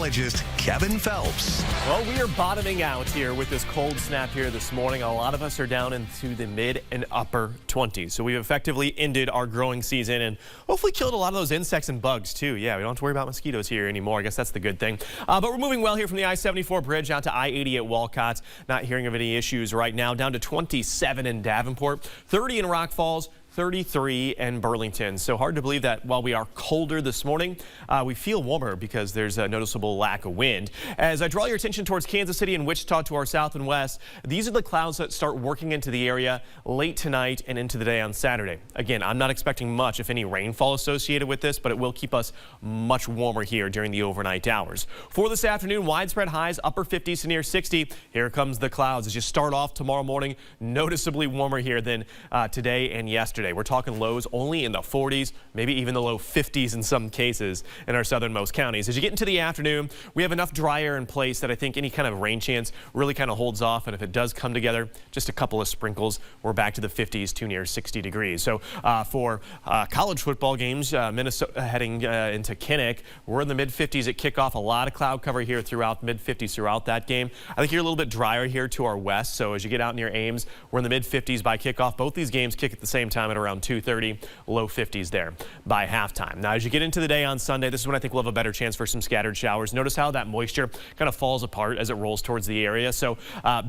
Meteorologist Kevin Phelps. Well, we are bottoming out here with this cold snap here this morning. A lot of us are down into the mid and upper 20s. So we've effectively ended our growing season and hopefully killed a lot of those insects and bugs too. Yeah, we don't have to worry about mosquitoes here anymore. I guess that's the good thing. But we're moving well here from the I-74 bridge out to I-80 at Walcott. Not hearing of any issues right now. Down to 27 in Davenport, 30 in Rock Falls, 33 in Burlington. So hard to believe that while we are colder this morning, we feel warmer because there's a noticeable lack of wind. As I draw your attention towards Kansas City and Wichita to our south and west, these are the clouds that start working into the area late tonight and into the day on Saturday. Again, I'm not expecting much, if any, rainfall associated with this, but it will keep us much warmer here during the overnight hours. For this afternoon, widespread highs, upper 50s to near 60. Here comes the clouds as you start off tomorrow morning, noticeably warmer here than today and yesterday. We're talking lows only in the 40s, maybe even the low 50s in some cases in our southernmost counties. As you get into the afternoon, we have enough dry air in place that I think any kind of rain chance really kind of holds off. And if it does come together, just a couple of sprinkles, we're back to the 50s to near 60 degrees. So for college football games, Minnesota heading into Kinnick, we're in the mid 50s at kickoff. A lot of cloud cover here throughout mid 50s throughout that game. I think you're a little bit drier here to our west. So as you get out near Ames, we're in the mid 50s by kickoff. Both these games kick at the same time at around 2:30, low 50s there by halftime. Now, as you get into the day on Sunday, this is when I think we'll have a better chance for some scattered showers. Notice how that moisture kind of falls apart as it rolls towards the area. So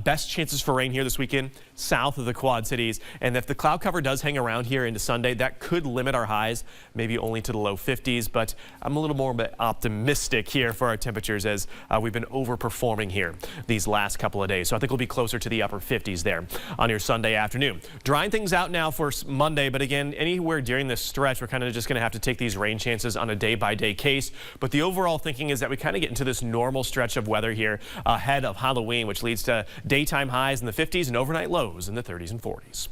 best chances for rain here this weekend south of the Quad Cities. And if the cloud cover does hang around here into Sunday, that could limit our highs maybe only to the low 50s. But I'm a little more optimistic here for our temperatures as we've been overperforming here these last couple of days. So I think we'll be closer to the upper 50s there on your Sunday afternoon. Drying things out now for Monday, but again, anywhere during this stretch, we're kind of just going to have to take these rain chances on a day-by-day case. But the overall thinking is that we kind of get into this normal stretch of weather here ahead of Halloween, which leads to daytime highs in the 50s and overnight lows in the 30s and 40s.